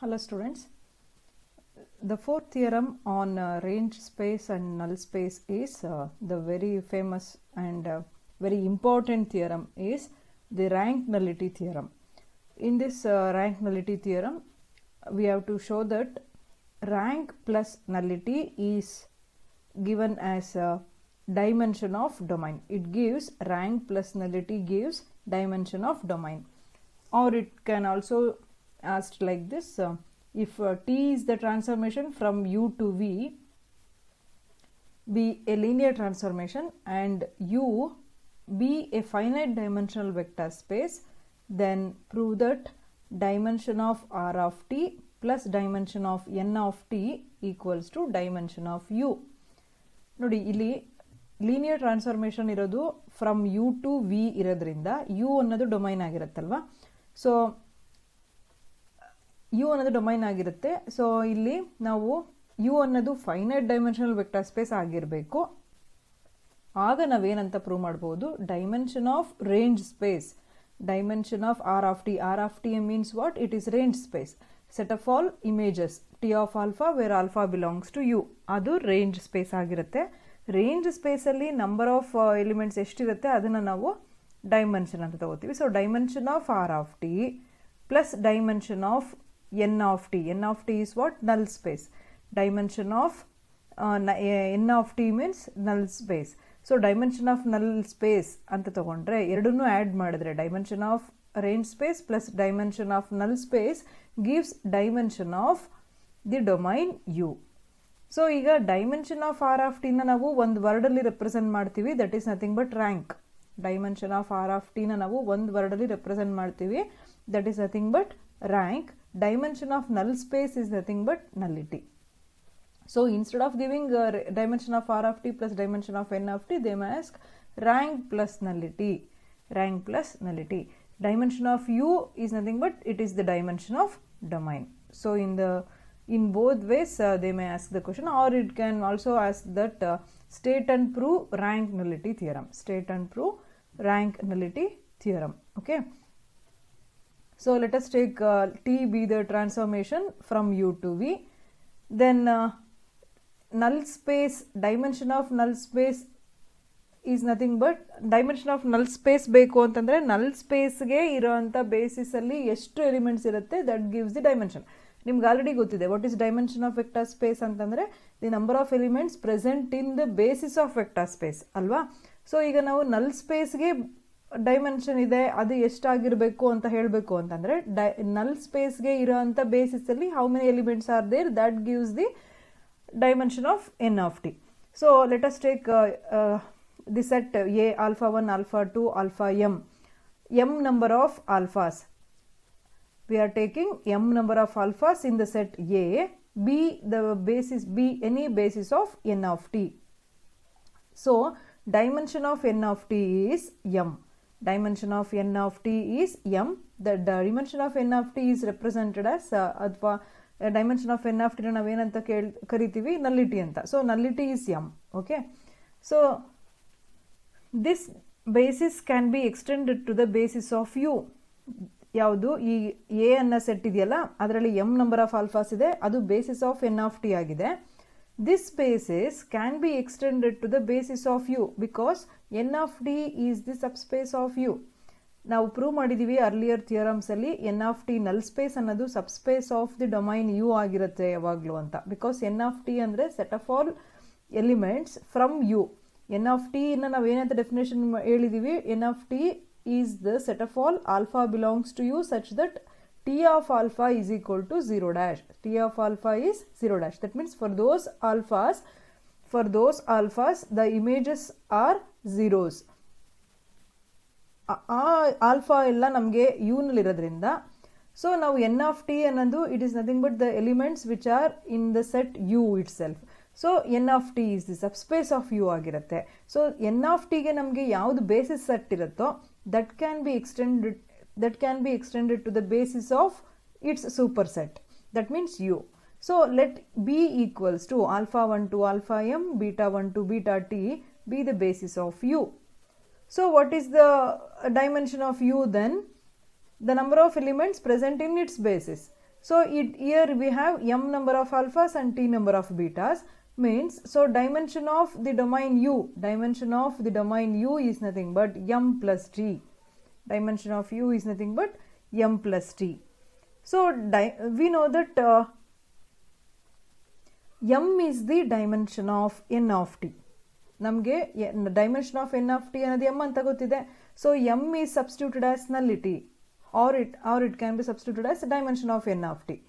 Hello students. The fourth theorem on range space and null space is the very famous and very important theorem is the rank nullity theorem. In this rank nullity theorem, we have to show that rank plus nullity is given as a dimension of domain. It gives rank plus nullity gives dimension of domain, or it can also asked like this. If T is the transformation from U to V, be a linear transformation, and U be a finite dimensional vector space, then prove that dimension of R of T plus dimension of N of T equals to dimension of U. ನೋಡಿ ಇಲ್ಲಿ linear transformation ಇರೋದು from U to V ಇರೋದ್ರಿಂದ you ಅನ್ನೋದು domain ಆಗಿರುತ್ತಲ್ವಾ. So you ಅನ್ನೋದು domain ಆಗಿರುತ್ತೆ. So ಇಲ್ಲಿ ನಾವು you ಅನ್ನೋದು ಫೈನೈಟ್ ಡೈಮೆನ್ಷನಲ್ ವೆಕ್ಟರ್ ಸ್ಪೇಸ್ ಆಗಿರಬೇಕು. ಆಗ ನಾವೇನಂತ ಪ್ರೂವ್ ಮಾಡ್ಬೋದು, dimension of range space, dimension of R of T. R of T means what? It is range space, set of all images T of alpha where alpha belongs to U, ಅದು range space ಆಗಿರುತ್ತೆ. Range ಸ್ಪೇಸಲ್ಲಿ number of elements ಎಷ್ಟಿರುತ್ತೆ ಅದನ್ನು ನಾವು dimension ಅಂತ ತಗೋತೀವಿ. So dimension of R of T plus dimension of n of t. n of t is what? Null space. Dimension of n of t means null space. So dimension of null space ಅಂತ ತಗೊಂಡ್ರೆ ಎರಡನ್ನೂ add ಮಾಡಿದ್ರೆ dimension of range space plus dimension of null space gives dimension of the domain U. So ಈಗ dimension of R of ಟಿನ ನಾವು ಒಂದು ವರ್ಡಲ್ಲಿ represent ಮಾಡ್ತೀವಿ, that is nothing but rank. Dimension of R of ಟಿನ ನಾವು ಒಂದು ವರ್ಡಲ್ಲಿ ರೆಪ್ರೆಸೆಂಟ್ ಮಾಡ್ತೀವಿ, that is nothing but rank. Dimension of null space is nothing but nullity. So instead of giving dimension of R of t plus dimension of N of t, they may ask rank plus nullity. Rank plus nullity. Dimension of U is nothing but it is the dimension of domain. So in both ways they may ask the question, or it can also ask that state and prove rank nullity theorem. State and prove rank nullity theorem. Okay. So let us take T be the transformation from U to V. Then null space, dimension of null space is nothing but dimension of null space ಬೇಕು ಅಂತಂದರೆ null spaceಗೆ ಇರೋವಂಥ ಬೇಸಿಸಲ್ಲಿ ಎಷ್ಟು elements ಇರುತ್ತೆ that gives the dimension. ನಿಮ್ಗೆ already ಗೊತ್ತಿದೆ what is dimension of vector space ಅಂತಂದರೆ the number of elements present in the basis of vector space ಅಲ್ವಾ. So ಈಗ ನಾವು ನಲ್ ಸ್ಪೇಸ್ಗೆ ಡೈಮೆನ್ಷನ್ ಇದೆ, ಅದು ಎಷ್ಟಾಗಿರಬೇಕು ಅಂತ ಹೇಳಬೇಕು ಅಂತಂದರೆ ನಲ್ ಸ್ಪೇಸ್ಗೆ ಇರೋಂಥ ಬೇಸಿಸಲ್ಲಿ how many elements are there, that gives the dimension of N of T. So let us take the set a alpha 1 alpha 2 alpha m number of alphas. We are taking m number of alphas in the set A, be the basis, be any basis of n of t. So dimension of n of t is m. Dimension of n of t is m. The dimension of n of t is represented as ಅಥವಾ dimension of n of t ನಾವೇನಂತ ಕರಿತೀವಿ, nullity ಅಂತ. So nullity is m. Okay. So this basis can be extended to the basis of u. ಯಾವುದು ಈ A ಅನ್ನೋ set ಇದೆಯಲ್ಲ ಅದರಲ್ಲಿ m number of alphas ಇದೆ, ಅದು basis of n of t ಆಗಿದೆ. This basis can be extended to the basis of U because n of t is the subspace of U. ನಾವು prove ಮಾಡಿದ್ದೀವಿ earlier ಥಿಯರಮ್ಸಲ್ಲಿ n of t ನಲ್ space ಅನ್ನೋದು subspace of the domain U ಆಗಿರುತ್ತೆ ಯಾವಾಗಲೂ ಅಂತ. Because n of t ಅಂದರೆ set of all elements from U. n of t ನ ನಾವು ಏನಂತ ಡೆಫಿನೇಷನ್ ಹೇಳಿದ್ದೀವಿ, n of t is the set of all alpha belongs to U such that T of alpha is equal to 0 dash. T of alpha is 0 dash. That means for those alphas the images are zeros. Alpha ಎಲ್ಲ ನಮಗೆ U ನಲ್ಲಿ ಇರೋದ್ರಿಂದ, so ನಾವು n of t ಅನ್ನೋದು it is nothing but the elements which are in the set U itself. So n of t is the subspace of U ಆಗಿರುತ್ತೆ. So n of t ಗೆ ನಮಗೆ ಯಾವುದು basis set ಇರುತ್ತೋ that can be extended to the basis of its superset. That means U. So let B equals to alpha 1 to alpha m, beta 1 to beta t be the basis of U. So what is the dimension of U then? The number of elements present in its basis. So here we have m number of alphas and t number of betas, means so dimension of the domain U is nothing but m plus t. Dimension of U is nothing but m plus t. So we know that m is the dimension of n of t. Namge dimension of n of t anadu m anta gottide. So m is substituted as nullity, or it can be substituted as dimension of n of t.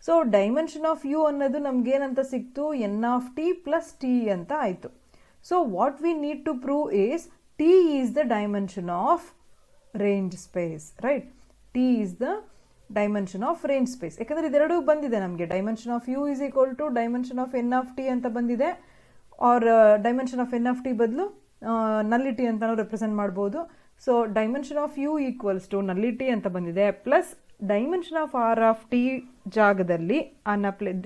So dimension of u annadu namge enanta siktu n of t plus t anta aitu. So what we need to prove is t is the dimension of range space, right? T is the dimension of range space. ಯಾಕಂದ್ರೆ ಇದೆರಡು ಬಂದಿದೆ ನಮಗೆ, dimension of u is equal to dimension of n of t ಅಂತ ಬಂದಿದೆ, or dimension of n of t ಬದಲು nullity ಅಂತಾನು represent ಮಾಡ್ಬೋದು. So dimension of u equals to nullity ಅಂತ ಬಂದಿದೆ, plus dimension of r of t ಜಾಗದಲ್ಲಿ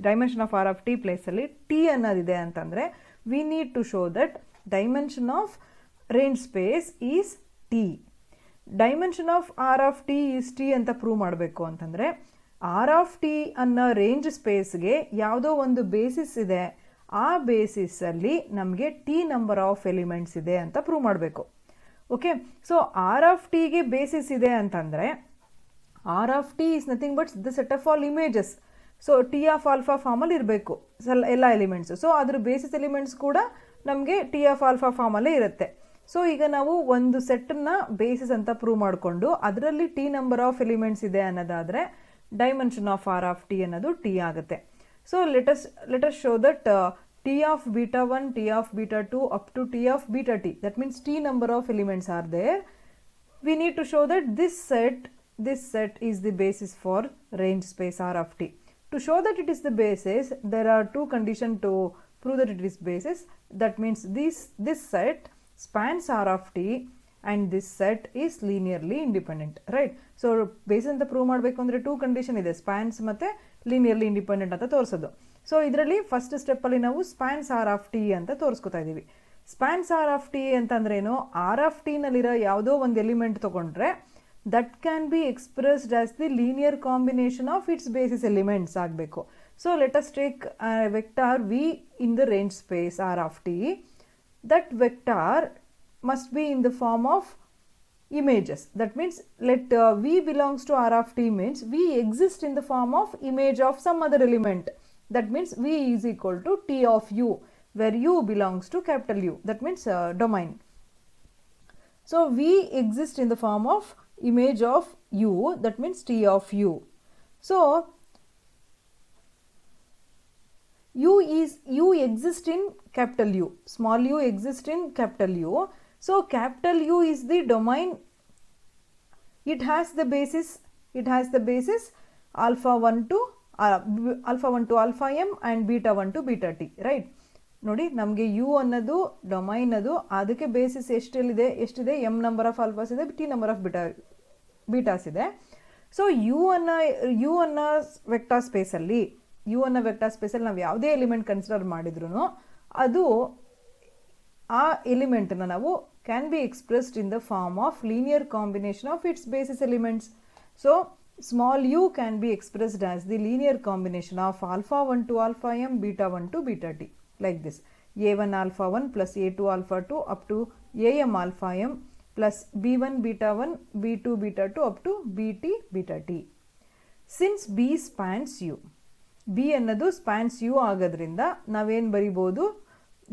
dimension of r of t place ಅಲ್ಲಿ t ಅನ್ನೋದಿದೆ ಅಂತಂದ್ರೆ we need to show that dimension of range space is t. Dimension of R of T is T ಅಂತ prove ಮಾಡಬೇಕು ಅಂತಂದರೆ R of T ಅನ್ನೋ range ಸ್ಪೇಸ್ಗೆ ಯಾವುದೋ ಒಂದು ಬೇಸಿಸ್ ಇದೆ, ಆ ಬೇಸಿಸಲ್ಲಿ ನಮಗೆ ಟಿ ನಂಬರ್ ಆಫ್ ಎಲಿಮೆಂಟ್ಸ್ ಇದೆ ಅಂತ ಪ್ರೂವ್ ಮಾಡಬೇಕು. ಓಕೆ, ಸೊ ಆರ್ ಆಫ್ ಟಿಗೆ ಬೇಸಿಸ್ ಇದೆ ಅಂತಂದರೆ R of T is nothing but the set of all images. So T of alpha ಫಾರ್ಮಲ್ಲಿ ಇರಬೇಕು ಎಲ್ಲ ಎಲಿಮೆಂಟ್ಸು. ಸೊ ಅದ್ರ ಬೇಸಿಸ್ ಎಲಿಮೆಂಟ್ಸ್ ಕೂಡ ನಮಗೆ ಟಿ ಆಫ್ ಆಲ್ಫಾ ಫಾರ್ಮಲ್ಲೇ ಇರುತ್ತೆ. ಸೊ ಈಗ ನಾವು ಒಂದು ಸೆಟ್ಟನ್ನ ಬೇಸಿಸ್ ಅಂತ ಪ್ರೂವ್ ಮಾಡಿಕೊಂಡು ಅದರಲ್ಲಿ ಟಿ ನಂಬರ್ ಆಫ್ ಎಲಿಮೆಂಟ್ಸ್ ಇದೆ ಅನ್ನೋದಾದರೆ dimension of R of T ಅನ್ನೋದು ಟಿ ಆಗುತ್ತೆ. So let us show that T of beta 1, T of beta 2 up to T of beta T, that means T number of elements are there. We need to show that this set is the basis for range space R of t. To show that it is the basis, there are two conditions to prove that it is basis. That means this set spans R of t and this set is linearly independent, right? So basis ಅಂತ prove ಮಾಡಬೇಕು ಅಂದರೆ two condition ಇದೆ, ಸ್ಪ್ಯಾನ್ಸ್ ಮತ್ತು linearly independent ಅಂತ ತೋರಿಸೋದು. So ಇದರಲ್ಲಿ first ಸ್ಟೆಪ್ಪಲ್ಲಿ ನಾವು ಸ್ಪ್ಯಾನ್ಸ್ R of T ಅಂತ ತೋರಿಸ್ಕೊತಾ ಇದ್ದೀವಿ. ಸ್ಪ್ಯಾನ್ಸ್ ಆರ್ ಆಫ್ ಟಿ ಅಂತಂದ್ರೇನು, ಆರ್ ಆಫ್ ಟಿನಲ್ಲಿರೋ ಯಾವುದೋ ಒಂದು ಎಲಿಮೆಂಟ್ ತೊಗೊಂಡ್ರೆ that can be expressed as the linear combination of its basis elements ಆಗಬೇಕು. So let us take vector V in the range space R of T. That vector must be in the form of images. That means let V belongs to R of t means V exists in the form of image of some other element. That means V is equal to T of U, where U belongs to capital U. That means domain. So V exists in the form of image of U, that means T of U. So U exists in capital U, small u exists in capital U. So capital U is the domain. It has the basis alpha 1 to alpha m and beta 1 to beta t, right? ನೋಡಿ ನಮಗೆ you ಅನ್ನೋದು domain, ಅದು ಅದಕ್ಕೆ basis ಎಷ್ಟಿದೆ M number of ಆಲ್ಫಾಸ್ ಇದೆ, T number of betas ಇದೆ. So U ಅನ್ನೋ vector ಸ್ಪೇಸಲ್ಲಿ ನಾವು ಯಾವುದೇ ಎಲಿಮೆಂಟ್ ಕನ್ಸಿಡರ್ ಮಾಡಿದ್ರು ಅದು ಆ ಎಲಿಮೆಂಟನ್ನು ನಾವು can be expressed in the form of linear combination of its basis elements. So small U can be expressed as the linear combination of alpha 1 to alpha m, beta 1 to beta t, like this. a1 alpha 1 plus a2 alpha 2 up to am alpha m plus b1 beta 1, b2 beta 2 up to bt beta t. Since b spans u, B ಅನ್ನೋದು ಸ್ಪ್ಯಾನ್ಸ್ you ಆಗೋದ್ರಿಂದ ನಾವೇನು ಬರಿಬೋದು,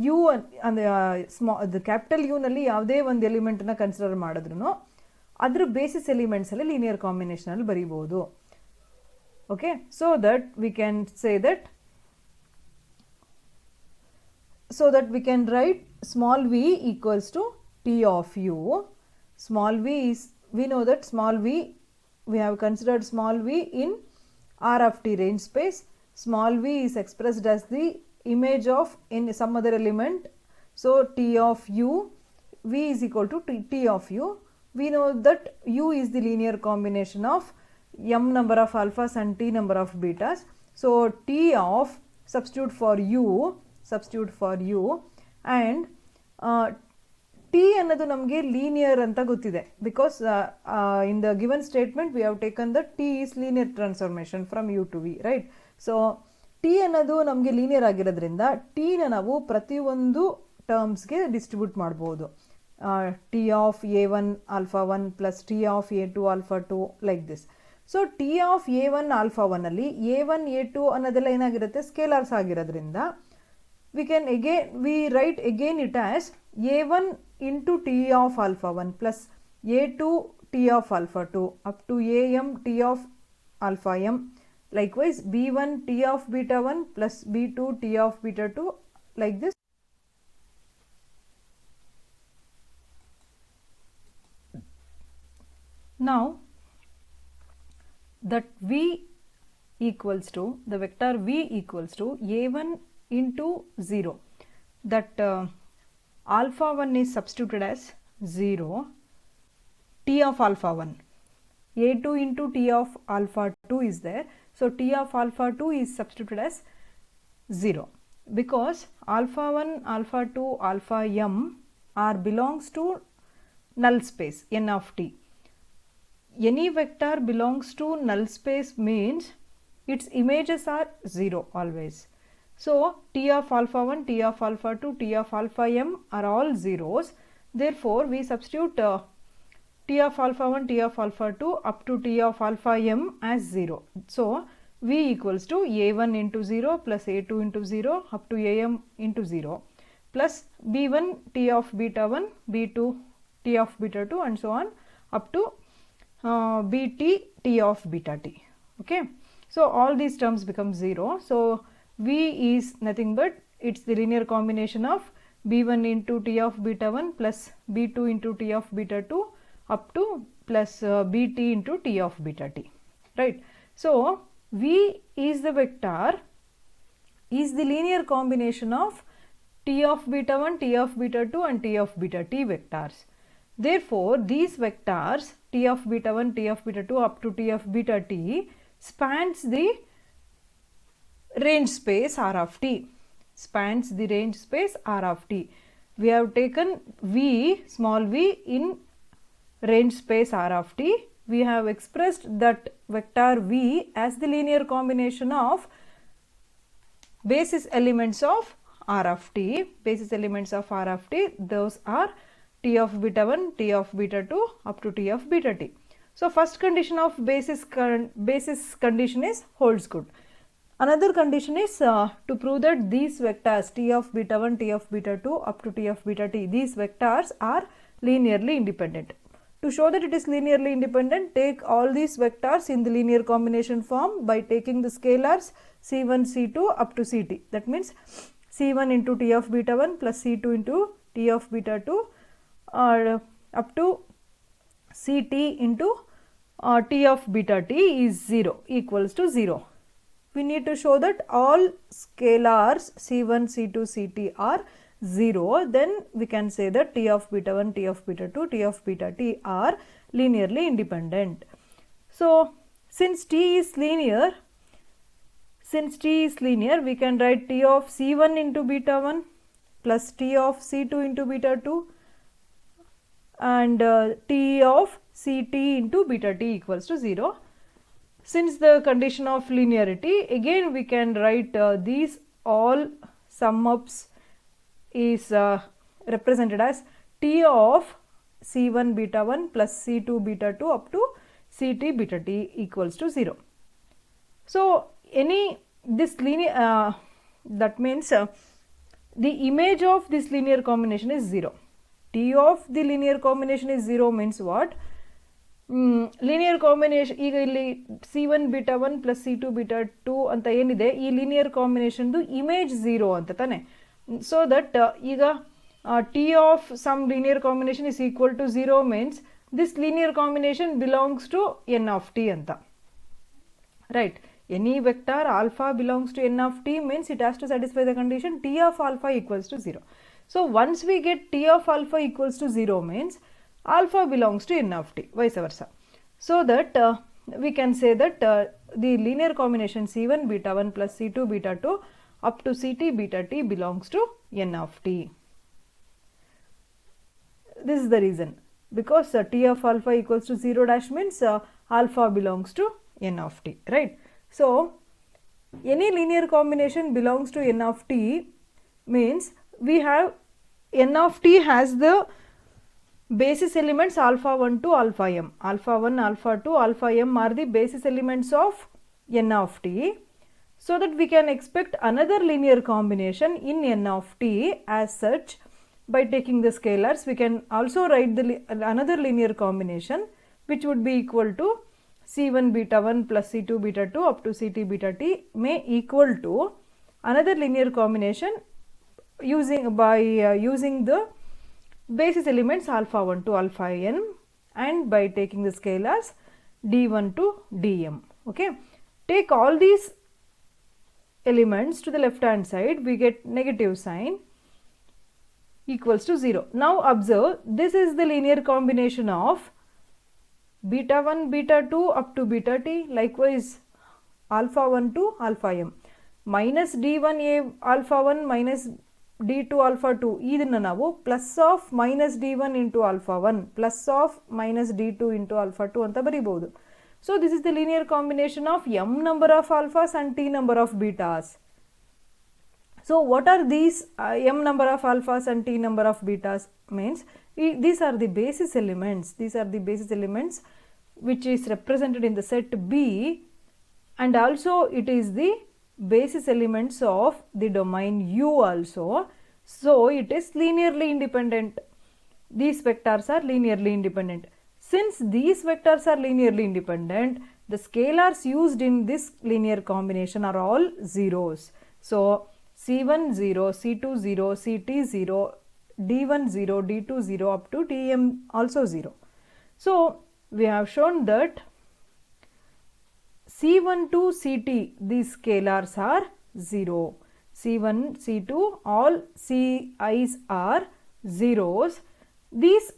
you ಅದು capital ಯುನಲ್ಲಿ ಯಾವುದೇ ಒಂದು ಎಲಿಮೆಂಟನ್ನು consider ಮಾಡಿದ್ರು ಅದ್ರ basis ಎಲಿಮೆಂಟ್ಸಲ್ಲಿ linear ಕಾಂಬಿನೇಷನಲ್ಲಿ ಬರಿಬೋದು. Okay, so that we can say that we can write small v equals to t of u. Small v is, we know that small v, we have considered small v in R of t range space. Small v is expressed as the image of in some other element. So t of u, v is equal to t of u. We know that u is the linear combination of m number of alphas and t number of betas. So t of, substitute for u and T ಅನ್ನೋದು ನಮಗೆ linear ಅಂತ ಗೊತ್ತಿದೆ, because in the given statement we have taken the T is linear transformation from U to V, right. So T ಅನ್ನೋದು ನಮಗೆ linear ಆಗಿರೋದ್ರಿಂದ ಟಿನ ನಾವು ಪ್ರತಿಯೊಂದು ಟರ್ಮ್ಸ್ಗೆ ಡಿಸ್ಟ್ರಿಬ್ಯೂಟ್ ಮಾಡ್ಬೋದು. T of A1 alpha 1 plus T of A2 alpha 2 like this. So T of A1 alpha 1 ಅಲ್ಲಿ A1 A2 ಅನ್ನೋದೆಲ್ಲ ಏನಾಗಿರುತ್ತೆ, ಸ್ಕೇಲಾರ್ಸ್ ಆಗಿರೋದ್ರಿಂದ we write again it as A1 into T of alpha 1 plus A2 T of alpha 2 up to AM T of alpha m. Likewise B1 T of beta 1 plus B2 T of beta 2, like this. Now that V equals to, the vector V equals to A1 into 0, that alpha 1 is substituted as 0, T of alpha 1, A2 into T of alpha 2 is there, so T of alpha 2 is substituted as 0, because alpha 1, alpha 2, alpha m are belongs to null space n of t. Any vector belongs to null space means its images are 0 always. So T of alpha 1, T of alpha 2, T of alpha m are all zeros. Therefore we substitute T of alpha 1, T of alpha 2 up to T of alpha m as 0. So V equals to A1 into 0 plus A2 into 0 up to AM into 0 plus B1 T of beta 1, B2 T of beta 2 and so on up to Bt T of beta t. Okay, so all these terms become 0. So V is nothing but it's the linear combination of B1 into T of beta 1 plus B2 into T of beta 2 up to plus Bt into T of beta t, right. So V is the vector, is the linear combination of T of beta 1, T of beta 2 and T of beta t vectors. Therefore these vectors T of beta 1, T of beta 2 up to T of beta t spans the range space R of t, spans the range space R of t. We have taken V, small v, in range space R of t. We have expressed that vector V as the linear combination of basis elements of R of t. Basis elements of R of t, those are T of beta 1, T of beta 2 up to T of beta t. So first condition of basis condition is holds good. Another condition is to prove that these vectors T of beta 1, T of beta 2 up to T of beta t, these vectors are linearly independent. To show that it is linearly independent, take all these vectors in the linear combination form by taking the scalars C1, C2 up to Ct. That means C1 into T of beta 1 plus C2 into T of beta 2 or up to Ct into T of beta t is 0 equals to 0. We need to show that all scalars C1, C2, Ct are 0, then we can say that T of beta 1, T of beta 2, T of beta t are linearly independent. So since T is linear, we can write T of C1 into beta 1 plus T of C2 into beta 2 and T of Ct into beta t equals to 0. Since the condition of linearity, again we can write these all sum ups is represented as T of C1 beta 1 plus C2 beta 2 up to Ct beta t equals to 0. So this linear that means the image of this linear combination is 0. T of the linear combination is 0 means what? Linear combination ಈಗ ಇಲ್ಲಿ C1 beta 1 plus C2 beta 2 ಅಂತ ಏನಿದೆ, ಈ linear combination image 0 ಅಂತ ತಾನೆ. So that ಈಗ T of some linear combination is equal to 0 means this linear combination belongs to n of t ಅಂತ, right. Any vector alpha belongs to n of t means it has to satisfy the condition T of alpha equals to 0. So once we get T of alpha equals to 0 means alpha belongs to n of t, vice versa. So that we can say that the linear combination C1 beta 1 plus C2 beta 2 up to Ct beta t belongs to n of t. this is the reason, because T of alpha equals to 0 dash means alpha belongs to n of t, right? So any linear combination belongs to n of t means we have n of t has the basis elements alpha 1 to alpha m. Alpha 1, alpha 2, alpha m are the basis elements of n of t, so that we can expect another linear combination in n of t. As such, by taking the scalars, we can also write the another linear combination which would be equal to C1 beta 1 plus C2 beta 2 up to Ct beta t may equal to another linear combination using the basis elements alpha 1 to alpha n, and by taking the scalars d1 to dm. Okay, take all these elements to the left hand side, we get negative sign equals to 0. Now observe, this is the linear combination of beta 1 beta 2 up to beta t, likewise alpha 1 to alpha m, minus d1 a alpha 1 minus d2 alpha 2, ಇದನ್ನ ನಾವು plus of minus d1 into alpha 1 plus of minus d2 into alpha 2 ಅಂತ ಬರೀಬಹುದು. So this is the linear combination of m number of alphas and t number of betas. So what are these m number of alphas and t number of betas? Means these are the basis elements. These are the basis elements which is represented in the set B, and also it is the basis elements of the domain U also. So it is linearly independent. These vectors are linearly independent. Since these vectors are linearly independent, the scalars used in this linear combination are all zeros. So C1 0, C2 0, Ct 0, D1 0, D2 0 up to Dm also 0. So we have shown that C1 to Ct, these scalars are 0. C1, C2, all Ci's are zeros. These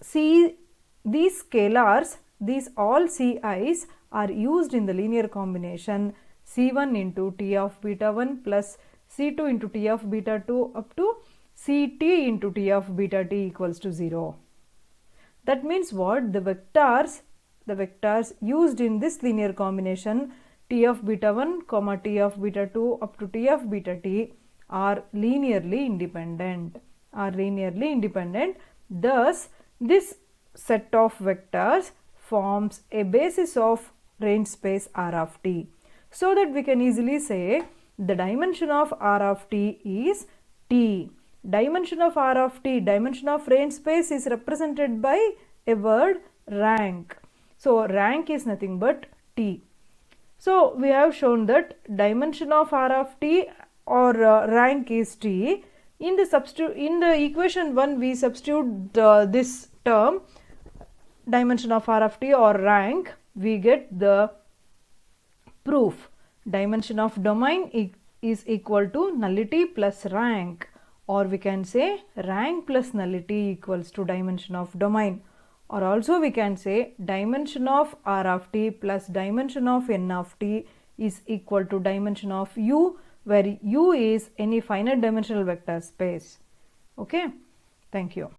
scalars, these all Ci's are used in the linear combination C1 into T of beta 1 plus C2 into T of beta 2 up to Ct into T of beta t equals to 0. That means what? The vectors used in this linear combination T of beta 1 comma T of beta 2 up to T of beta t are linearly independent. Thus, this set of vectors forms a basis of range space R of t. So that we can easily say the dimension of R of t is t. Dimension of R of t, dimension of range space is represented by a word rank. So rank is nothing but t. So we have shown that dimension of R of t or rank is t. In the equation 1 we substitute this term dimension of R of t or rank, we get the proof. Dimension of domain is equal to nullity plus rank, or we can say rank plus nullity equals to dimension of domain, or also we can say dimension of R of t plus dimension of n of t is equal to dimension of U, where U is any finite dimensional vector space. Okay, thank you.